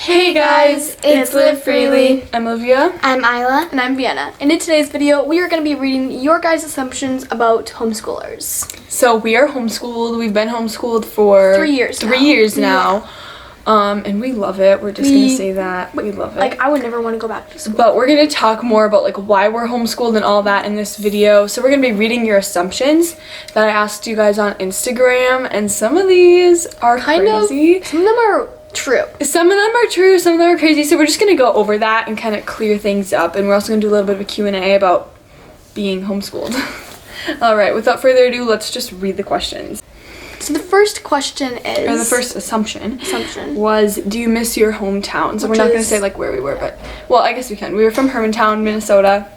Hey guys, it's Live Freely. I'm Olivia. I'm Isla. And I'm Vienna. And in today's video, we are going to be reading your guys' assumptions about homeschoolers. So we are homeschooled. We've been homeschooled for 3 years now. 3 years now. And we love it. We're just going to say that. We love it. Like, I would never want to go back to school. But we're going to talk more about like why we're homeschooled and all that in this video. So we're going to be reading your assumptions that I asked you guys on Instagram. And some of these are crazy. Some of them are true. Some of them are true, some of them are crazy. So we're just going to go over that and kind of clear things up. And we're also going to do a little bit of a Q&A about being homeschooled. All right, without further ado, let's just read the questions. So the first question is... Or the first assumption was, do you miss your hometown? So we're not going to say like where we were, but... Well, I guess we can. We were from Hermantown, Minnesota.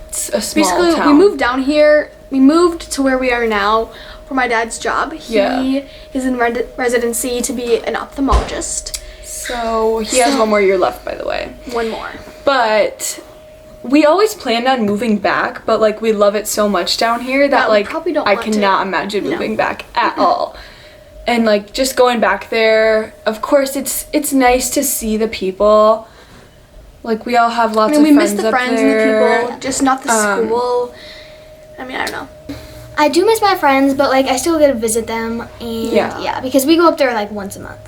It's a small Basically, town. we moved down here. We moved to where we are now for my dad's job. He is in residency to be an ophthalmologist. So he has one more year left, by the way. One more. But... we always planned on moving back, but like we love it so much down here that like I cannot imagine moving back at all. And like just going back there, of course it's nice to see the people. Like we all have lots of friends. We miss the friends and the people, just not the school. I mean, I don't know. I do miss my friends, but like I still get to visit them, and because we go up there like once a month.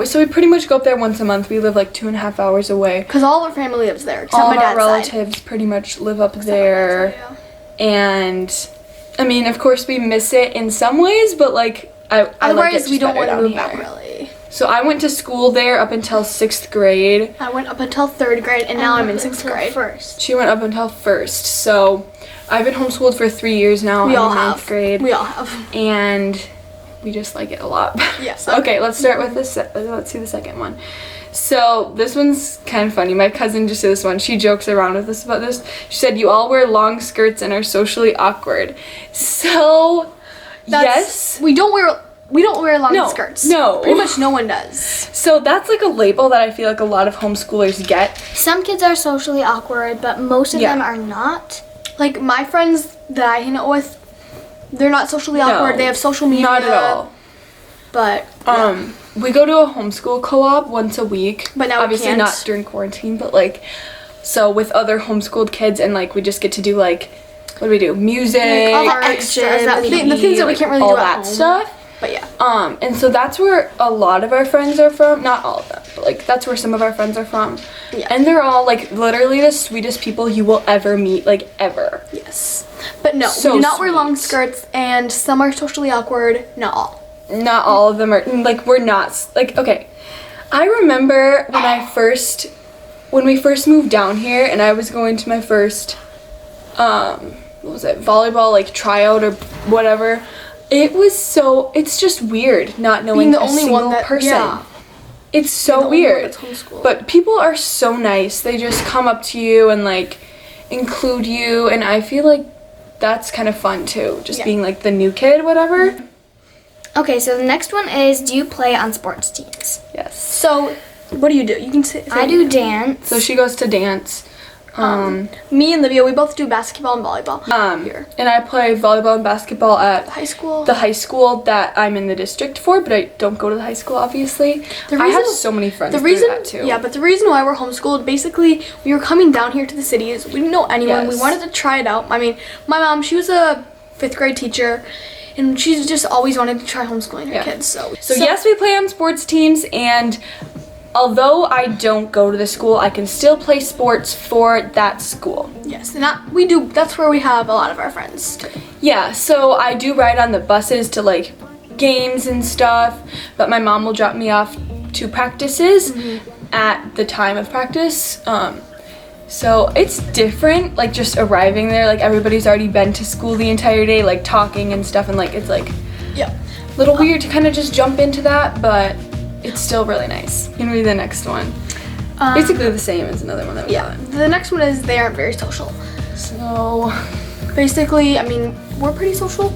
So we pretty much go up there once a month. We live like 2.5 hours away. Because all our family lives there, except all my dad's our relatives pretty much live up there. And I mean, of course, we miss it in some ways, but like I like it. We don't want to move back really. So I went to school there up until 6th grade. I went up until 3rd grade, and now I'm in 6th grade. She went up until 1st. So I've been homeschooled for 3 years now. We all have. 9th grade. We all have. And we just like it a lot. Yes. Okay, let's start with this. Let's see the second one. So this one's kind of funny. My cousin just did this one. She jokes around with us about this. She said, "You all wear long skirts and are socially awkward." So, yes. We don't wear long skirts. No. Pretty much no one does. So that's like a label that I feel like a lot of homeschoolers get. Some kids are socially awkward, but most of them are not. Like my friends that I hang out with, they're not socially awkward. They have social media. Not at all. But we go to a homeschool co-op once a week. But now obviously we can't. Not during quarantine, but like so with other homeschooled kids, and like we just get to do like, what do we do? Music, all the extras that the things that we can't really do at home. Stuff. But yeah. And so that's where a lot of our friends are from. Not all of them, but like that's where some of our friends are from. Yeah. And they're all like literally the sweetest people you will ever meet, like ever. Yes. But no, So we do not wear sweet. long skirts, and some are socially awkward. Not all. Not all of them are, like we're not, like, okay. I remember when we first moved down here and I was going to my first, what was it, volleyball like tryout or whatever. It's just weird not knowing the a only single one person. Yeah. It's so weird. But people are so nice. They just come up to you and like include you, and I feel like that's kind of fun too. Just being like the new kid, whatever. Okay, so the next one is, do you play on sports teams? Yes. So, what do? You can say. I do dance. So she goes to dance. Me and Livia, we both do basketball and volleyball here. And I play volleyball and basketball at the high school that I'm in the district for, but I don't go to the high school, obviously. I have so many friends that do that too. Yeah, but the reason why we're homeschooled, basically, we were coming down here to the cities. We didn't know anyone. Yes. We wanted to try it out. I mean, my mom, she was a 5th grade teacher, and she's just always wanted to try homeschooling her kids. So yes, we play on sports teams, and although I don't go to the school, I can still play sports for that school. Yes, and that's where we have a lot of our friends too. Yeah, so I do ride on the buses to like games and stuff, but my mom will drop me off to practices at the time of practice. So it's different, like just arriving there, like everybody's already been to school the entire day, like talking and stuff, and like it's like a little weird to kind of just jump into that, but it's still really nice. You can read the next one. Basically the same as another one that we got. The next one is they aren't very social. So basically, I mean, we're pretty social.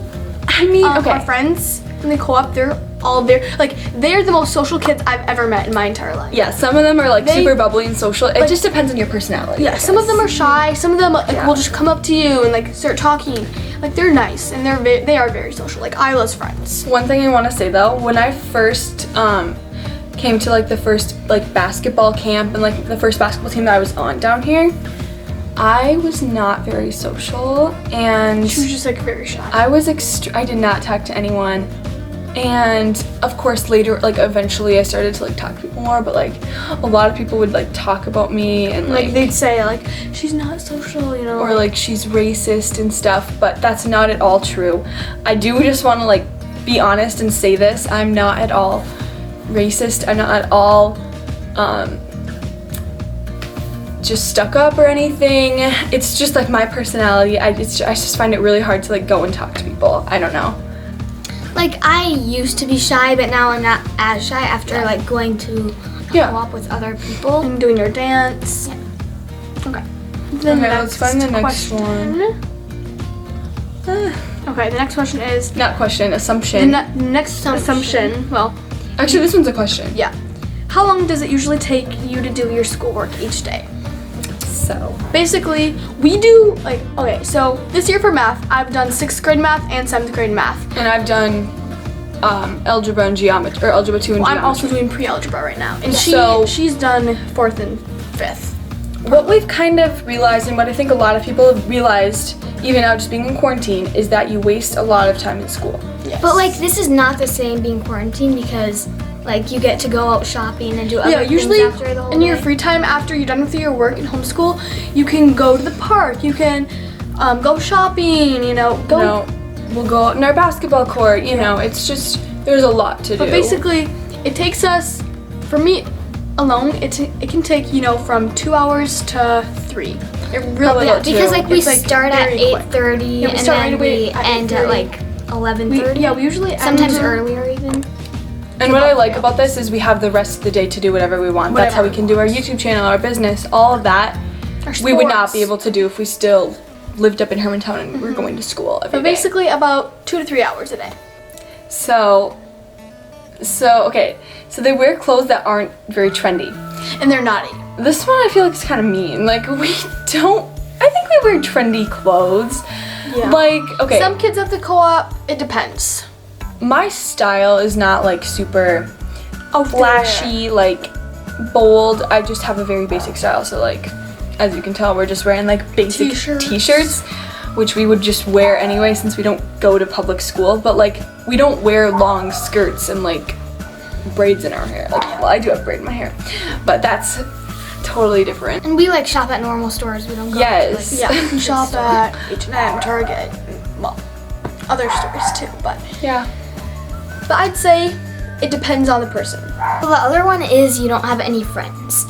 I mean, our friends in the co-op, they're the most social kids I've ever met in my entire life. Yeah, some of them are like super bubbly and social. It just depends on your personality. Yeah, some of them are shy. Some of them will just come up to you and like start talking. Like they're nice and they are very social. Like Isla's friends. One thing I want to say though, when I first came to like the first like basketball camp and like the first basketball team that I was on down here, I was not very social, and She was just like very shy. I did not talk to anyone. And of course later, like eventually I started to like talk to people more, but like a lot of people would like talk about me and Like they'd say like, she's not social, you know. or like she's racist and stuff, but that's not at all true. I do just want to like be honest and say this. I'm not at all racist. I'm not at all just stuck up or anything. It's just like my personality. I just find it really hard to like go and talk to people. I don't know. Like, I used to be shy, but now I'm not as shy after, like, going to co-op with other people. And doing your dance. Yeah. Okay. Let's find the next one. Okay, the next question is... Not question, assumption. The next assumption, well... Actually, this one's a question. Yeah. How long does it usually take you to do your schoolwork each day? So... Basically, we do, like, okay, so this year for math, I've done 6th grade math and 7th grade math. And I've done algebra and geometry, or algebra 2 and geometry. I'm also doing pre-algebra right now. And she's done 4th and 5th. What we've kind of realized, and what I think a lot of people have realized, even now just being in quarantine, is that you waste a lot of time in school. Yes. But, like, this is not the same being quarantined because, like, you get to go out shopping and do other usually things after the whole in your day. free time after you're done with your work in homeschool, you can go to the park, you can go shopping, you know. We'll go out in our basketball court, you know, it's just, there's a lot to do. But basically, it takes us, for me alone, it can take, you know, from 2 hours to 3. It really Yeah, because, like, we it's, start at very quick. 8:30 Yeah, we and start then right away we at end at, 8:30. like, 11:30. We usually end Sometimes earlier even. And what I like about this is we have the rest of the day to do whatever we want. That's how we can do our YouTube channel, our business, all of that. We would not be able to do if we still lived up in Hermantown and we're going to school every But day. basically about 2 to 3 hours a day. So okay, so they wear clothes that aren't very trendy. And they're naughty. This one I feel like is kind of mean. Like I think we wear trendy clothes. Yeah. Like, okay. Some kids at the co-op, it depends. My style is not like super Oh, flashy, like bold. I just have a very basic style. So like, as you can tell, we're just wearing like basic t-shirts, which we would just wear anyway since we don't go to public school. But like, we don't wear long skirts and like braids in our hair. Like, well, I do have braid in my hair, but that's totally different. And we, like, shop at normal stores. We don't go Yes. to, like, Yeah, shop at H&M, Target, well, other stores too, but I'd say it depends on the person. Well, the other one is you don't have any friends.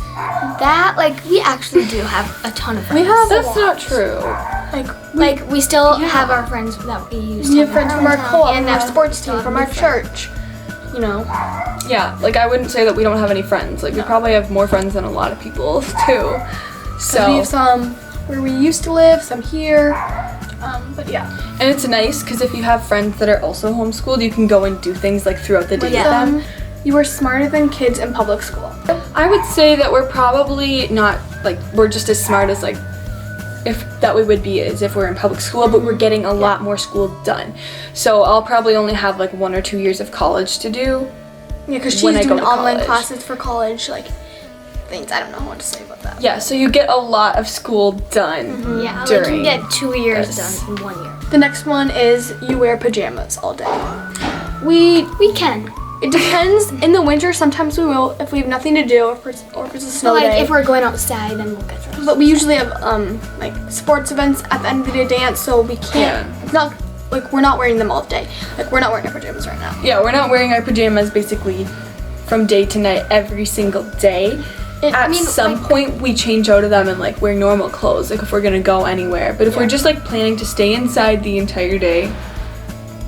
That, like, we actually do have a ton of friends. That's not true. Like, we still have our friends that we used to. We have friends from our co-op, and our sports team, from our church, you know. Yeah, like I wouldn't say that we don't have any friends. Like we probably have more friends than a lot of people too. So we have some where we used to live, some here, but yeah. And it's nice because if you have friends that are also homeschooled, you can go and do things like throughout the day with them. You are smarter than kids in public school. I would say that we're probably not like we're just as smart as like if that we would be as if we're in public school, but we're getting a lot more school done. So I'll probably only have like 1 or 2 years of college to do. Yeah, because she's doing online classes for college, like things. I don't know what to say about that. Yeah, so you get a lot of school done. Yeah, like during you get 2 years done in 1 year. The next one is you wear pajamas all day. We can. It depends. In the winter, sometimes we will if we have nothing to do, or if it's a snow But, like, day. if we're going outside, then we'll get dressed. But we usually have like sports events at the end of the day, dance, so we can't. It's not like we're not wearing them all day. Like we're not wearing our pajamas right now. Yeah, we're not wearing our pajamas basically from day to night every single day. At some point, we change out of them and like wear normal clothes, like if we're gonna go anywhere. But if we're just like planning to stay inside the entire day,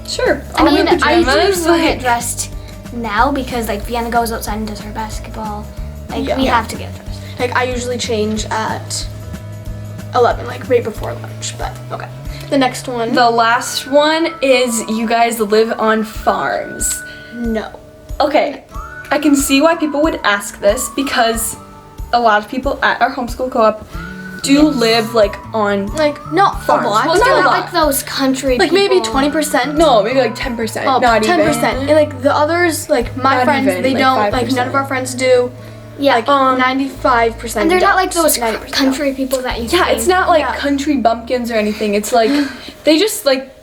sure. I mean, I pajamas, do get dressed now because like Vienna goes outside and does her basketball. Like we have to get dressed. Like I usually change at 11, like right before lunch. But okay. The next one. The last one is you guys live on farms. No. Okay, I can see why people would ask this because a lot of people at our homeschool co-op do live like on like not farms. a lot. Well, They're not a not lot. like those country Like people. maybe 20%. No, maybe like 10%. Oh, not 10%. even. And like the others, like my Not friends, even, they like don't. Like 5%. none of our friends do. Yeah. Like 95%. And they're not like those 90% country people that you Yeah, think. it's not like Yeah. country bumpkins or anything. It's like they just like,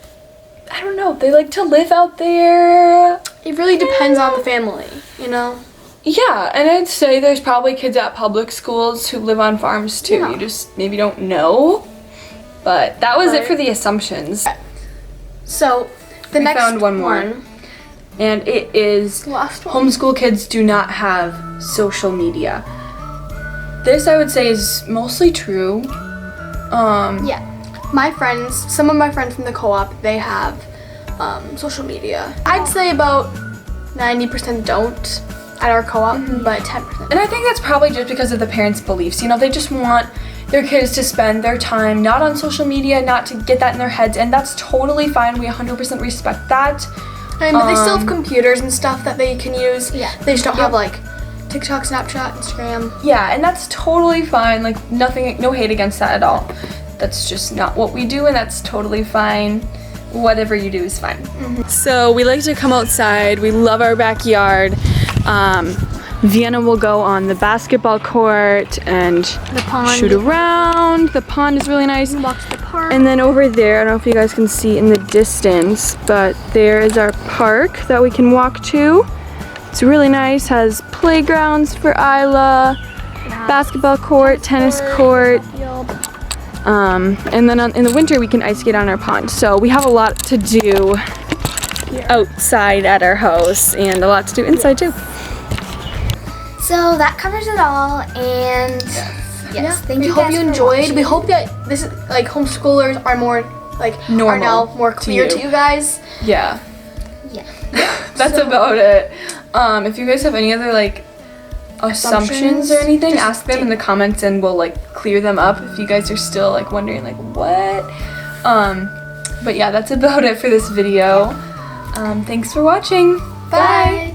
I don't know, they like to live out there. It really depends on the family, you know. Yeah, and I'd say there's probably kids at public schools who live on farms too. Yeah. You just maybe don't know. But that was it Right. for the assumptions. So the We next found one more. And it is Last one. homeschool kids do not have social media. This I would say is mostly true. Yeah. My friends, some of my friends from the co-op, they have social media. I'd say about 90% don't at our co-op, but 10%. And I think that's probably just because of the parents' beliefs. You know, they just want their kids to spend their time not on social media, not to get that in their heads, and that's totally fine. We 100% respect that. But they still have computers and stuff that they can use. Yeah. They just don't have like TikTok, Snapchat, Instagram. Yeah, and that's totally fine. Like nothing, no hate against that at all. That's just not what we do, and that's totally fine. Whatever you do is fine. So we like to come outside. We love our backyard. Vienna will go on the basketball court and The pond. shoot around. The pond is really nice. Walk to the park. And then over there, I don't know if you guys can see in the distance, but there is our park that we can walk to. It's really nice, has playgrounds for Isla, basketball court, tennis court. And then in the winter we can ice skate on our pond. So we have a lot to do outside at our house and a lot to do inside too. So that covers it all, and yes, thank We you hope guys you for enjoyed. watching. We hope that this is like homeschoolers are more like are Normal now more to clear you. to you guys. Yeah, Yeah. that's about it. If you guys have any other like assumptions or anything, Just ask them in the comments and we'll like clear them up if you guys are still like wondering like what. But yeah, that's about it for this video. Thanks for watching. Bye.